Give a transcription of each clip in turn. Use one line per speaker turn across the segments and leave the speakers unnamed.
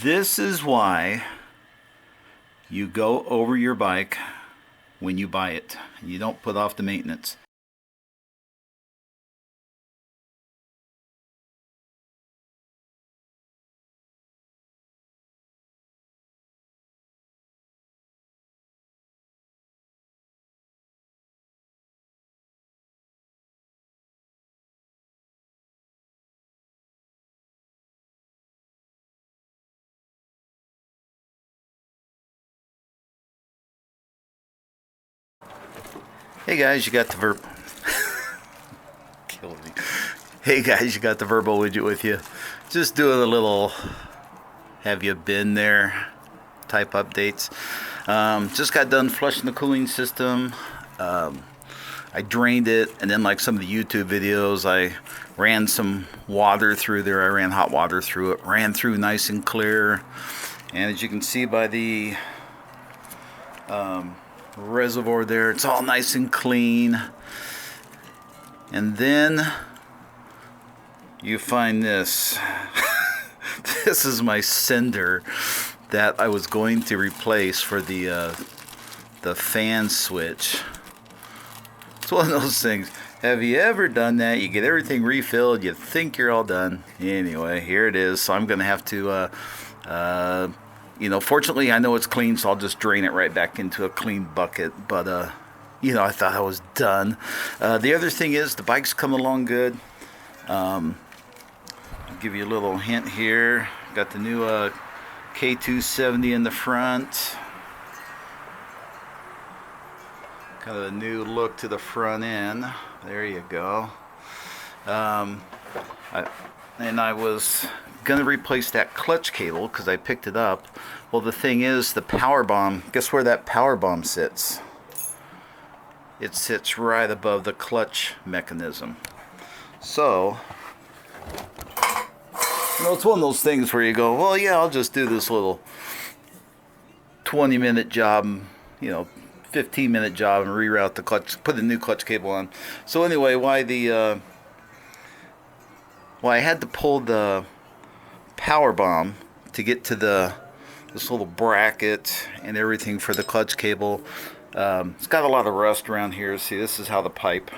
This is why you go over your bike when you buy it. You don't put off the maintenance. Hey guys, you got the Killing me. Hey guys, you got the Verbo widget with you. Just doing a little have you been there type updates. Just got done flushing the cooling system. I drained it, and then like some of the YouTube videos, I ran some water through there. I ran hot water through it, ran through nice and clear. And as you can see by the reservoir there, it's all nice and clean. And then you find this. This is my sender that I was going to replace for the fan switch. It's one of those things. Have you ever done that? You get everything refilled, you think you're all done. Anyway, here it is. So I'm going to have to fortunately I know it's clean, so I'll just drain it right back into a clean bucket. But, I thought I was done. The other thing is the bike's coming along good. I'll give you a little hint here. Got the new K270 in the front. Kind of a new look to the front end. There you go. I was gonna replace that clutch cable because I picked it up. Well, the thing is, the power bomb, guess where that power bomb sits? It sits right above the clutch mechanism. So, it's one of those things where you go, well, yeah, I'll just do this little 20-minute job, 15-minute job, and reroute the clutch, put the new clutch cable on. So anyway, I had to pull the power bomb to get to this little bracket and everything for the clutch cable. It's got a lot of rust around here. See, this is how the pipe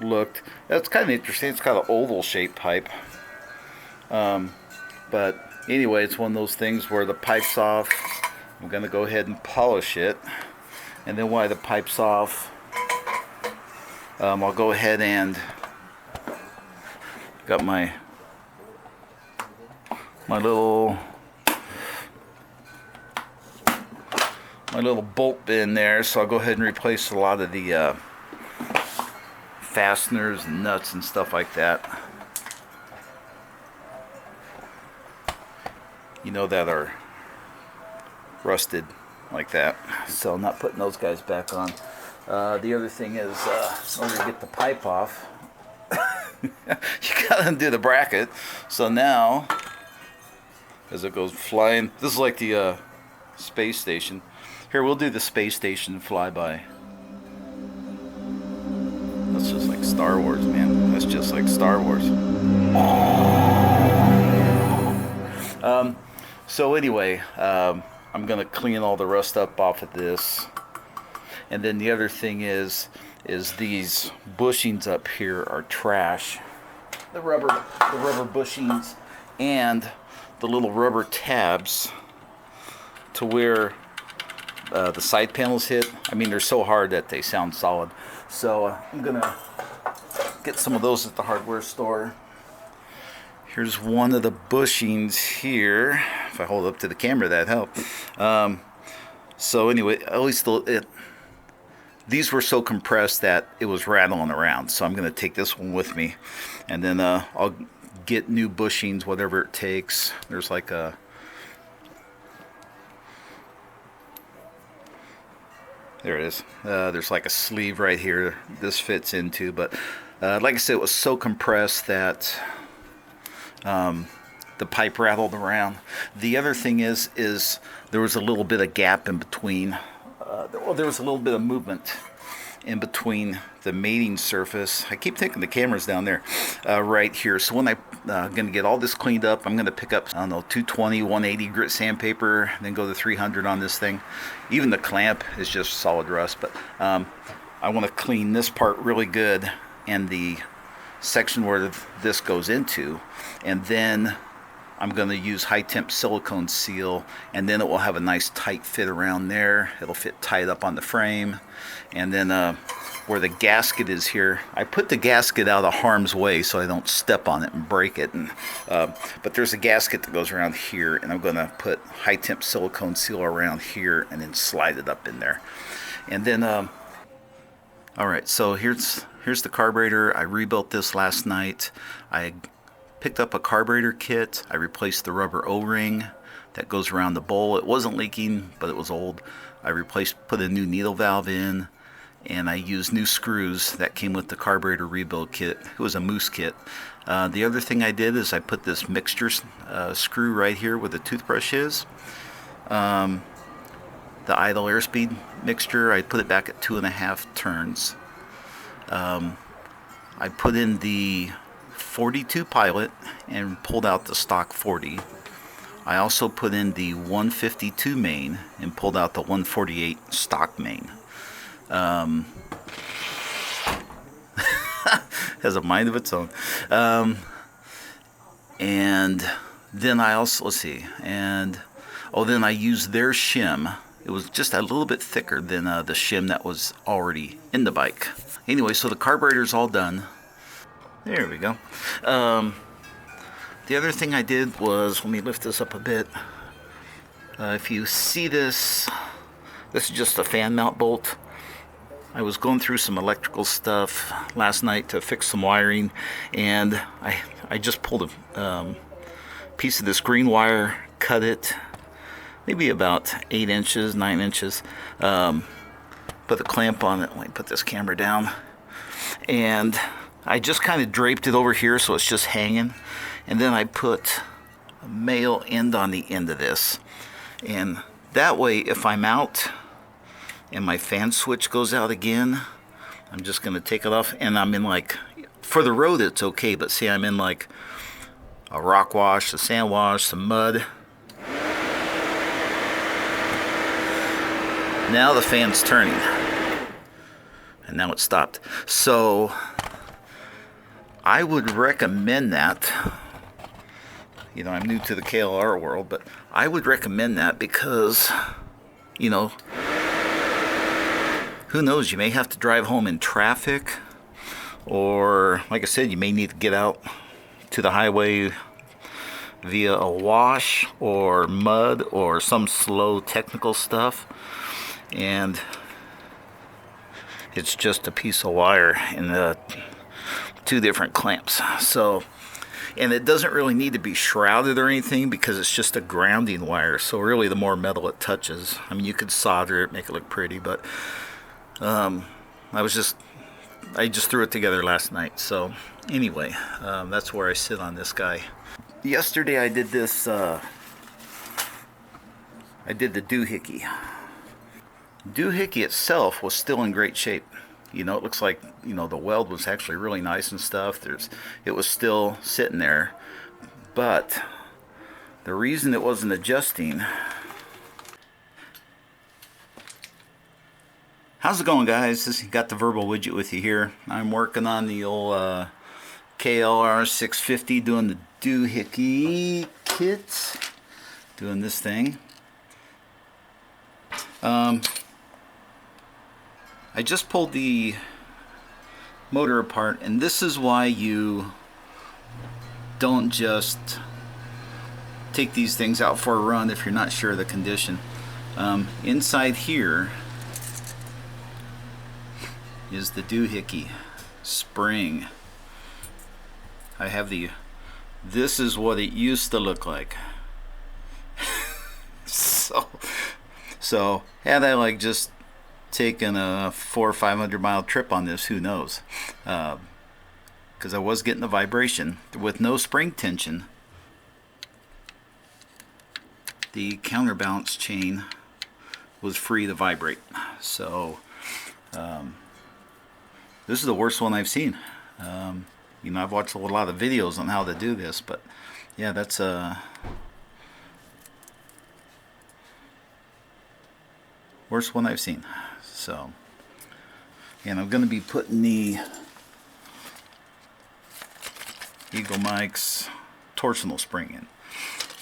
looked. That's kind of interesting. It's got an oval shaped pipe. But anyway, it's one of those things where the pipe's off. I'm going to go ahead and polish it. And then while the pipe's off, I'll go ahead and got my little bolt bin there, so I'll go ahead and replace a lot of the fasteners and nuts and stuff like that. That are rusted like that. So I'm not putting those guys back on. The other thing is, in order to get the pipe off, you gotta undo the bracket. So now, as it goes flying, this is like the space station. Here, we'll do the space station flyby. That's just like Star Wars, man. That's just like Star Wars. So anyway, I'm gonna clean all the rust up off of this. And then the other thing is these bushings up here are trash. The rubber bushings and the little rubber tabs to where the side panels hit. I mean, they're so hard that they sound solid. So I'm gonna get some of those at the hardware store. Here's one of the bushings here. If I hold up to the camera, that helped. So anyway, at least these were so compressed that it was rattling around. So I'm going to take this one with me. And then I'll get new bushings, whatever it takes. There's like a... There it is. There's like a sleeve right here this fits into. But like I said, it was so compressed that... the pipe rattled around. The other thing is there was a little bit of gap in between. There was a little bit of movement in between the mating surface. I keep thinking the camera's down there, right here. So when I'm going to get all this cleaned up, I'm going to pick up, I don't know, 220, 180 grit sandpaper, then go to 300 on this thing. Even the clamp is just solid rust, but I want to clean this part really good and the section where this goes into, and then I'm going to use high temp silicone seal, and then it will have a nice tight fit around there. It'll fit tight up on the frame. And then where the gasket is here, I put the gasket out of harm's way so I don't step on it and break it. And but there's a gasket that goes around here, and I'm going to put high temp silicone seal around here and then slide it up in there. And then all right, so here's the carburetor. I rebuilt this last night. I picked up a carburetor kit. I replaced the rubber O-ring that goes around the bowl. It wasn't leaking, but it was old. I put a new needle valve in, and I used new screws that came with the carburetor rebuild kit. It was a moose kit. The other thing I did is I put this mixture screw right here where the toothbrush is. The idle airspeed mixture, I put it back at 2.5 turns. I put in the 42 pilot and pulled out the stock 40. I also put in the 152 main and pulled out the 148 stock main. Has a mind of its own. And then I also, let's see, then I used their shim. It was just a little bit thicker than the shim that was already in the bike. Anyway, so the carburetor's all done. There we go. The other thing I did was, let me lift this up a bit. If you see this is just a fan mount bolt. I was going through some electrical stuff last night to fix some wiring, and I just pulled a piece of this green wire, cut it, maybe about 8 inches, 9 inches, put a clamp on it. Let me put this camera down, and I just kind of draped it over here so it's just hanging, and then I put a male end on the end of this, and that way if I'm out and my fan switch goes out again, I'm just going to take it off, and I'm in, like, for the road it's okay, but see, I'm in like a rock wash, a sand wash, some mud. Now the fan's turning, and now it stopped. So I would recommend that. You know, I'm new to the KLR world, but I would recommend that because, you know, who knows, you may have to drive home in traffic, or like I said, you may need to get out to the highway via a wash or mud or some slow technical stuff, and it's just a piece of wire in the 2 different clamps. So, and it doesn't really need to be shrouded or anything because it's just a grounding wire, so really the more metal it touches, I mean, you could solder it, make it look pretty, but I just threw it together last night. So anyway, that's where I sit on this guy. Yesterday I did this, I did the DooHickey. DooHickey itself was still in great shape. You know, it looks like, you know, the weld was actually really nice and stuff. It was still sitting there. But the reason it wasn't adjusting... How's it going, guys? Got the verbal widget with you here. I'm working on the old KLR650, doing the DooHickey kit. Doing this thing. I just pulled the motor apart, and this is why you don't just take these things out for a run if you're not sure of the condition. Inside here is the DooHickey spring. I have this is what it used to look like. so had I like just taken a 400 or 500 mile trip on this, who knows, because I was getting the vibration with no spring tension. The counterbalance chain was free to vibrate, so This is the worst one I've seen. You know, I've watched a lot of videos on how to do this, but yeah, that's worst one I've seen. So, and I'm going to be putting the Eagle Mike's torsional spring in.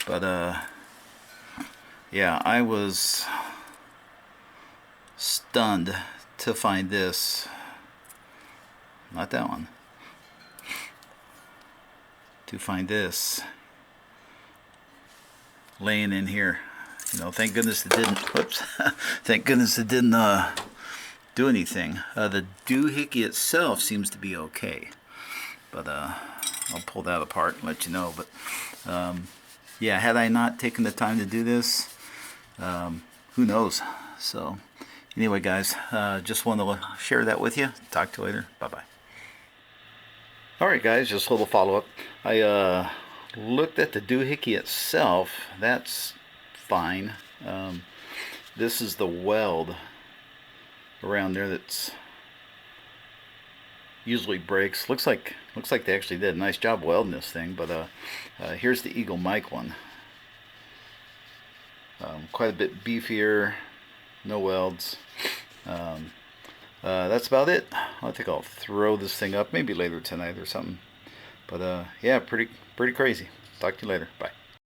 But yeah, I was stunned to find this. Not that one. To find this laying in here. You know, thank goodness it didn't. Whoops. Thank goodness it didn't do anything. The DooHickey itself seems to be okay, but I'll pull that apart and let you know. But yeah, had I not taken the time to do this, who knows? So anyway, guys, just wanted to share that with you. Talk to you later. Bye bye. Alright guys, just a little follow-up. I looked at the DooHickey itself. That's fine. This is the weld around there that's usually breaks. Looks like they actually did a nice job welding this thing. But here's the Eagle Mike one. Quite a bit beefier. No welds. That's about it. I think I'll throw this thing up maybe later tonight or something. But yeah, pretty crazy. Talk to you later. Bye.